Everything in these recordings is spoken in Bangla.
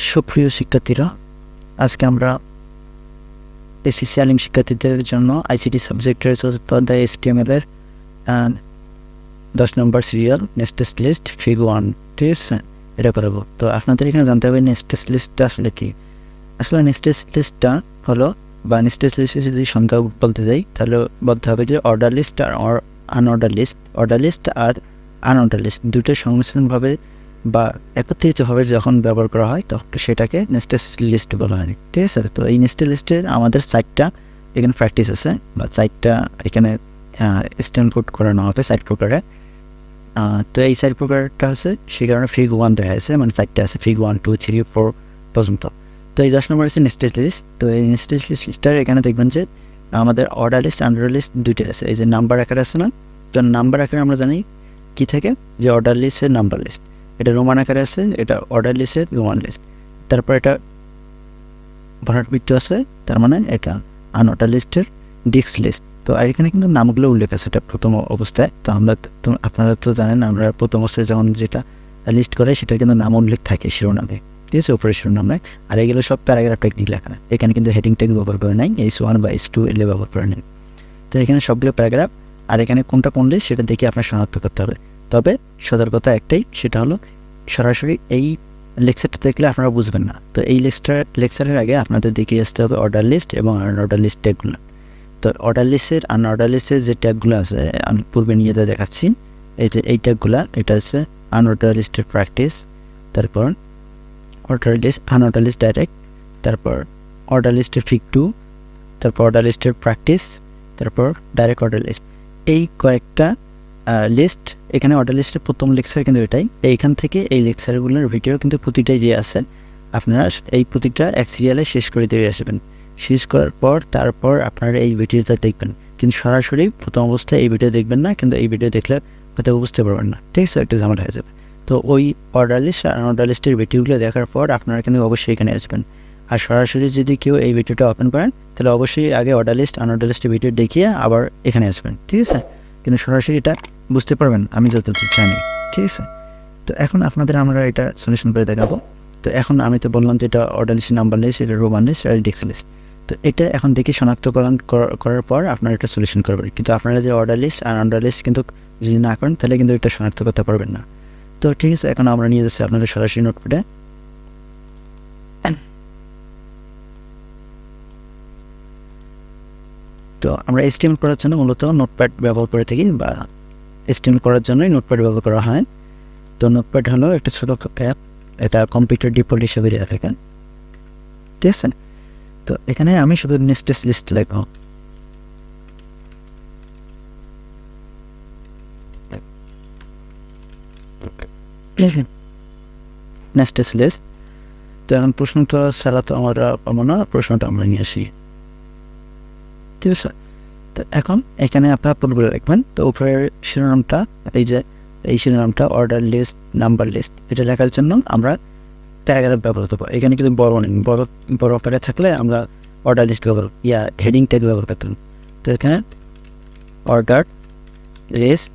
সুপ্রিয় শিক্ষার্থীরা, আজকে আমরা এসএসসি আলিম শিক্ষার্থীদের জন্য আইসিটি সাবজেক্টের চতুর্থ অধ্যায় HTML এর 10 নম্বর সিরিয়াল নেস্টেড লিস্ট ফিগ 1 ঠিক আছে, এটা করাবো। তো আপনাদের এখানে জানতে হবে নেস্টেড লিস্টটা আসলে কি। আসলে নেস্টেড লিস্টটা হলো, বা নেস্টেড লিস্টের যদি সংখ্যা বলতে যাই তাহলে বলতে হবে যে অর্ডার লিস্ট আর আনঅর্ডার লিস্ট। অর্ডার লিস্ট আর আনঅর্ডার লিস্ট দুটোর সংমিশ্রণভাবে বা একত্রিতভাবে যখন ব্যবহার করা হয় তখন সেটাকে নেস্টেড লিস্ট বলা হয়, ঠিক আছে। তো এই নেস্টেড লিস্টের আমাদের 4টা এখানে প্র্যাকটিস আছে, বা 4টা এখানে স্ট্যান্ড কোড করানো হবে 4 প্রকারে। তো এই 4 প্রকারটা আছে, সেই কারণে ফিগ 1 দেখা আছে, মানে 4টা আছে, ফিগ 1 2 3 4 পর্যন্ত। তো এই 10 নম্বর আছে নেস্টেড লিস্ট। তো এই নেস্টেড লিস্টটার এখানে দেখবেন যে আমাদের অর্ডার লিস্ট আনঅর্ডার লিস্ট দুইটা আছে। এই যে নাম্বার আকারে আছে না, তো নাম্বার আকারে আমরা জানি কি থাকে যে অর্ডার লিস্টের নাম্বার লিস্ট, এটা রোমান আকারে আছে, এটা অর্ডার লিস্টের রোমান লিস্ট। তারপর এটা ভরাটবৃত্ত আছে, তার মানে এটা আনঅর্ডার লিস্টের ডিস্ক লিস্ট। তো এখানে কিন্তু নামগুলো উল্লেখ আছে এটা প্রথম অবস্থায়। তো আপনারা তো জানেন, আমরা প্রথম অবস্থায় যখন যেটা লিস্ট করে সেটা কিন্তু নাম উল্লেখ থাকে শিরোনামে, ঠিক আছে, উপরে শিরোনামে। আর এগুলো সব প্যারাগ্রাফ টেকনিক লেখা, এখানে কিন্তু হেডিং ট্যাগ ব্যবহার করে নাই, H1 বা H2 এলে ব্যবহার করে নেই। তো এখানে সবগুলো প্যারাগ্রাফ, আর এখানে কোনটা কোন লিস্ট সেটা দেখে আপনার শনাক্ত করতে হবে। তবে সতর্কতা একটাই, সেটা হলো সরাসরি এই লেকচারটা দেখলে আপনারা বুঝবেন না। তো এই লেকচারের আগে আপনাদের দেখিয়ে আসতে হবে অর্ডার লিস্ট এবং আনঅর্ডার লিস্ট ট্যাগগুলো। তো অর্ডার লিস্টের আনঅর্ডার লিস্টের যে ট্যাগগুলো আছে আমি পূর্বে নিয়ে দেখাচ্ছি। এই যে এই ট্যাগগুলো, এটা হচ্ছে আনঅর্ডার লিস্টের প্র্যাকটিস, তারপর order list unordered list direct, তারপর অর্ডার লিস্টের ফিগ 2, তারপর অর্ডার লিস্টের প্র্যাকটিস, তারপর ডাইরেক্ট অর্ডার লিস্ট। এই কয়েকটা লিস্ট এখানে অর্ডার লিস্টের প্রথম লেকচার কিন্তু এটাই। এইখান থেকে এই লেকচারগুলোর ভিডিও কিন্তু প্রতিটাই দিয়ে আছে, আপনারা এই প্রতিটা এক সিরিয়ালে শেষ করে দিয়ে আসবেন। শেষ করার পর তারপর আপনারা এই ভিডিওটা দেখবেন, কিন্তু সরাসরি প্রথম অবস্থায় এই ভিডিও দেখবেন না, কিন্তু এই ভিডিও দেখলে হয়তো বুঝতে পারবেন না, ঠিক আছে, একটা ঝামেলা হয়ে যাবে। তো ওই অর্ডার লিস্ট আর আনঅর্ডার লিস্টের ভিডিওগুলো দেখার পর আপনারা কিন্তু অবশ্যই এখানে আসবেন। আর সরাসরি যদি কেউ এই ভিডিওটা ওপেন করেন তাহলে অবশ্যই আগে অর্ডার লিস্ট আনঅর্ডার লিস্টের ভিডিও দেখিয়ে আবার এখানে আসবেন, ঠিক আছে। কিন্তু সরাসরি এটা বুঝতে পারবেন আমি যতটুকু জানি, ঠিক আছে। তো এখন আপনাদের আমরা এটা সলিউশন করে দেখাবো। তো এখন আমি তো বললাম যে এটা অর্ডার লিস্ট, নাম্বার লিস্ট, এটা রোমান লিস্ট আর ডিস্ক লিস্ট। তো এটা এখন দেখি শনাক্তকরণ করার পর আপনারা এটা সলিউশন করবেন। কিন্তু আপনারা যে অর্ডার লিস্ট আর আনঅর্ডার লিস্ট কিন্তু যদি না করেন তাহলে কিন্তু এটা শনাক্ত করতে পারবেন না। তো ঠিক আছে, এখন আমরা নিয়ে যাচ্ছি আপনাদের সরাসরি নোটপ্যাডে। তো আমরা HTML করার জন্য মূলত নোটপ্যাড ব্যবহার করে থাকি, বা HTML করার জন্যই নোটপ্যাড ব্যবহার করা হয়। তো নোটপ্যাড হলো একটা ছোটো অ্যাপ, এটা কম্পিউটার ডিফল্ট হিসেবে দেওয়া থাকে, ঠিক আছে। তো এখানে আমি শুধু নেস্টেড লিস্ট লিখব, নেস্টেড লিস্ট। তো এখন প্রশ্নটা ছাড়া তো আমরা পাবো না, প্রশ্নটা আমরা নিয়ে আসি, ঠিক আছে। তো এখন এখানে আপনারা পূর্বে লিখবেন। তো উপরের শিরোনামটা, এই শিরোনামটা অর্ডার লিস্ট নাম্বার লিস্ট, এটা লেখার জন্য আমরা প্যারাগ্রাফ ব্যবহার করবো। এখানে কিন্তু বড় আকারে থাকলে আমরা অর্ডার লিস্ট ব্যবহার হেডিং ট্যাগ ব্যবহার করতাম। তো এখানে অর্ডার লিস্ট,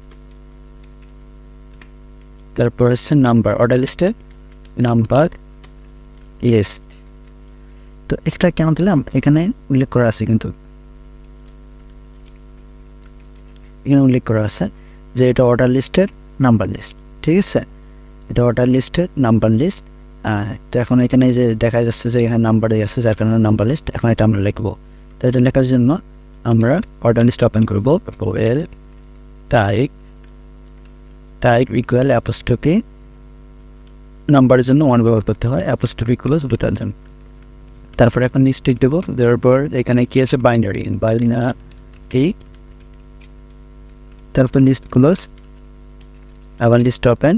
তারপর হচ্ছে নাম্বার, অর্ডার লিস্টের নাম্বার লিস্ট। তো একটা কেন দিলাম, এখানে উল্লেখ করা আছে, কিন্তু এখানে উল্লেখ করা আছে যে এটা অর্ডার লিস্টের নাম্বার লিস্ট, ঠিক আছে, এটা অর্ডার লিস্টের নাম্বার লিস্ট। তো এখন এখানে যে দেখা যাচ্ছে যে এখানে নাম্বারে আছে, যার কারণে নাম্বার লিস্ট। এখন এটা আমরা লিখবো। তো এটা লেখার জন্য আমরা অর্ডার লিস্ট ওপেন করবো, এর টাইপ ইকুয়াল অ্যাপোস্ট্রফি, নাম্বারের জন্য 1 ব্যবহার করতে হয়, অ্যাপোস্ট্রফি ক্লোজ দুটার জন্য। তারপর এখন লিস্ট দেবো, দেওয়ার পর এখানে কি আছে বাইনারি কি, তারপর লিস্ট ক্লোজ, আবার লিস্ট ওপেন,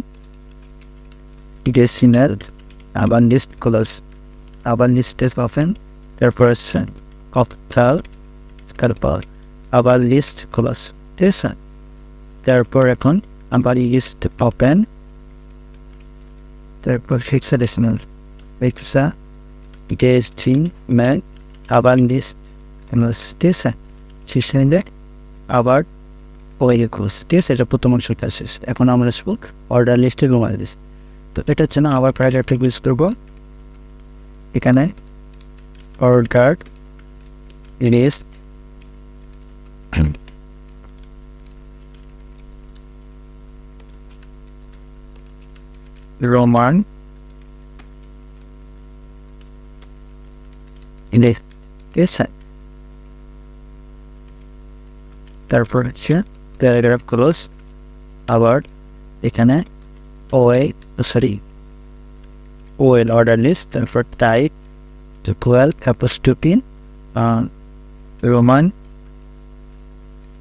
ডেসিমাল, আবার লিস্ট ক্লোজ, আবার লিস্ট ওপেন, তারপর আবার লিস্ট ক্লোজ, ঠিক আছে। তারপর এখন আবার লিস্ট ওপেন, তারপর হেক্সাডেসিমাল, ডেসিমাল, আবার লিস্ট ক্লোজ, ঠিক আছে। শেষে আবার ক্লোজ, ঠিক আছে। এটা প্রথম অংশটা শেষ। এখন আমরা আসবো অর্ডার লিস্টের রোমান লিস্ট। তো এটার জন্য আবার প্যারাগ্রাফ ইউজ করবো, এখানে অর্ডার লিস্ট রোমান ইংলিশ, ঠিক আছে। তারপর হচ্ছে প্যারাগ্রাফ ক্লোজ, আবার এখানে ওএল অর্ডার লিস্ট, তারপর টাইপ ইকুয়াল অ্যাপোস্ট্রোফি রোমান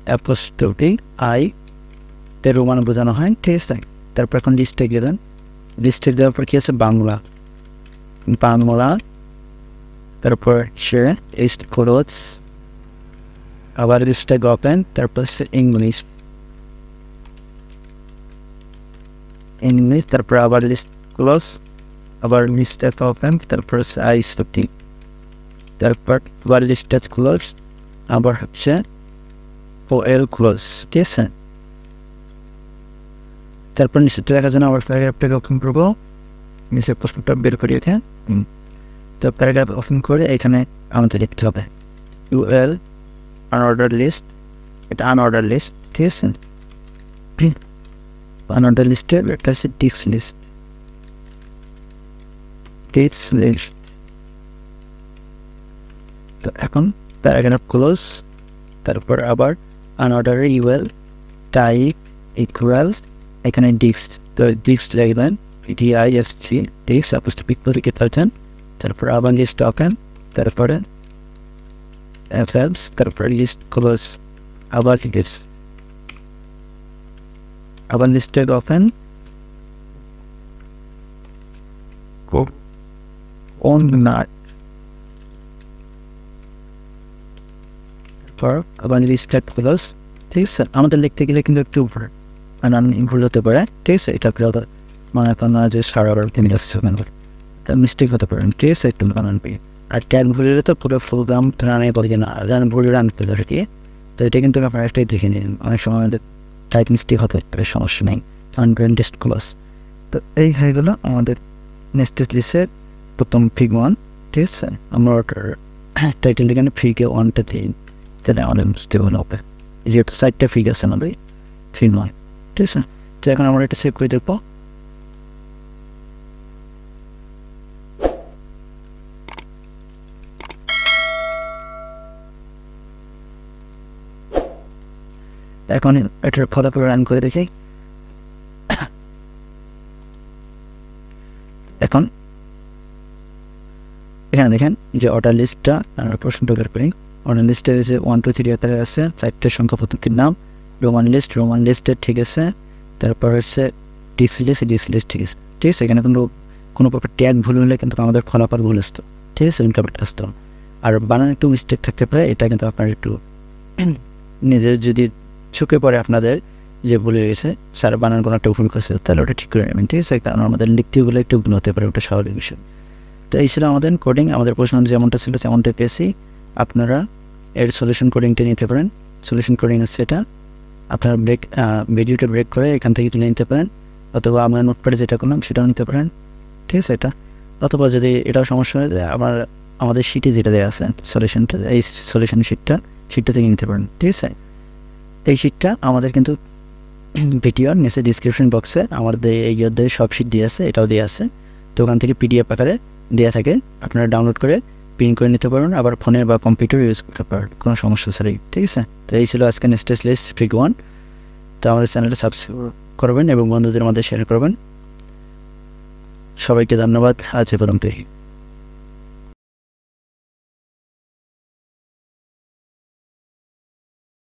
অ্যাপোস্ট্রোফি আই তে রোমান বোঝানো হয়, ঠিক আছে। তারপর এখন লিস্টে গেলেন, লিস্টে দেওয়ার পর কি আছে বাংলা, তারপর সে লিস্ট ক্লোজ, আবার লিস্টে ওপেন, তারপর হচ্ছে ইংলিশ, তারপর আবার লিস্ট ক্লোজ, আবার লিস্টে ওপেন, তারপর হচ্ছে আইসটি, তারপর আবার লিস্টে ক্লোজ, আবার হচ্ছে ওএল ক্লোজ, ঠিক আছে। তারপর নিশ্চিত দেখার জন্য আবার প্যারাগ্রাফটাকে ওপেন করবো, নিচে প্রশ্নটা বের করি এখানে। তো প্যারাগ্রাফ ওপেন করে এখানে আমাদের লিখতে হবে ইউএল আনঅর্ডার লিস্ট, এটা আনঅর্ডার লিস্ট, ঠিক আছে। আনঅর্ডার লিস্টের একটা হচ্ছে টিক্স লিস্ট, তো এখন প্যারাগ্রাফ ক্লোজ, তারপর আবার আনঅর্ডারে ইউএল টাইপ ইকুয়ালস, এখানে ডিক্স, তো ডিক্স লিখবেন DIST, ডিক্স সাপোজ টু পিক লিখে ফেলছেন, তারপর আবার লিস্ট ওপেন, তারপরে FLs, তারপর লিস্ট ক্লোজ, আবার ডিক্স, আবার লিস্টেড ওপেন on not, তারপর আবার লিস্টেড ক্লোজ, ঠিক আছে। আমাদের লিখতে গেলে কিন্তু একটু ভুল হতে পারে, ঠিক আছে। এটা মানে আপনার যে সারা মিস্টেক হতে পারেন, ঠিক আছে, একটু বানান পেয়ে। আর ট্যাগ ভুল হলে তো পুরো ফুল দাম রানে বলে না, ভুল রান পেলে আর কি। তো এটা কিন্তু আপনার একটাই দেখে নিন, অনেক সময় আমাদের টাইপ মিস্টেক হতে পারে, সমস্যা নেই। লিস্ট ক্লোজ, তো এই হয়ে গেল আমাদের নেক্সট লিস্টের প্রথম ফিগ 1, ঠিক আছে। আমরা ওটার টাইটেল এখানে ফিগে 1টা দিই, তাহলে আমাদের বুঝতে হবে যেহেতু 4টা ফিগ আছে আমাদের ফিগ 1, ঠিক আছে। তো এখন আমরা এটা সেভ করে দেখবো। এখন এটার ফলাফল রান করে দেখি। এখন এখানে দেখেন যে অর্ডার লিস্টটা আমরা প্রশ্নটা বের করি। অর্ডার লিস্টে যে 1 2 3 আছে, 4টে সংখ্যা পদ্ধতির নাম, রোমান লিস্টের ঠিক আছে। তারপর হচ্ছে ডিক্স লিস্ট, ঠিক আছে, ঠিক আছে। এখানে কিন্তু কোনো প্রকার ট্যাগ ভুল হলে কিন্তু আমাদের ফলাফল ভুল আসতো, ঠিক আছে, ইনকারেক্ট আসতো। আর বানান একটু মিস্টেক থাকতে পারে, এটা কিন্তু আপনার একটু নিজের যদি চোখে পড়ে আপনাদের যে ভুলে গেছে, স্যার বানান কোনো একটা ভুল করছে, তাহলে ওটা ঠিক করে নেবেন, ঠিক আছে। কারণ আমাদের লিখতেগুলো একটু ভুল হতে পারে, ওটা স্বাভাবিক বিষয়। তো এই ছিল আমাদের কোডিং, আমাদের প্রশ্ন যেমনটা ছিল তেমনটা পেয়েছি। আপনারা এর সলিউশন কোডিংটা নিতে পারেন। সলিউশন কোডিং হচ্ছে এটা, আপনার ভিডিওটা ব্রেক করে এখান থেকে তুলে নিতে পারেন, অথবা আমরা নোটপ্যাডে যেটা করলাম সেটাও নিতে পারেন, ঠিক আছে। এটা অথবা যদি এটাও সমস্যা হয় আমাদের শিটে যেটা দেওয়া আছে সলিউশনটা, এই সলিউশন শিটটা থেকে নিতে পারেন, ঠিক আছে। এই শিটটা আমাদের কিন্তু ভিডিওর নিচে ডিসক্রিপশন বক্সে আমাদের এই সব শিট দিয়ে আছে, এটাও দিয়ে আছে। তো ওখান থেকে PDF আকারে দেওয়া থাকে, আপনারা ডাউনলোড করে প্রিন্ট করে নিতে পারেন, আবার ফোনে বা কম্পিউটার ইউজ করতে পারেন, কোনো সমস্যা ছাড়াই, ঠিক আছে। তো এই ছিল আজকে নেক্সট লিস্ট ফিগ 1। তো আমাদের চ্যানেলটা সাবস্ক্রাইব করবেন এবং বন্ধুদের মধ্যে শেয়ার করবেন। সবাইকে ধন্যবাদ, আজ এ পর্যন্তই।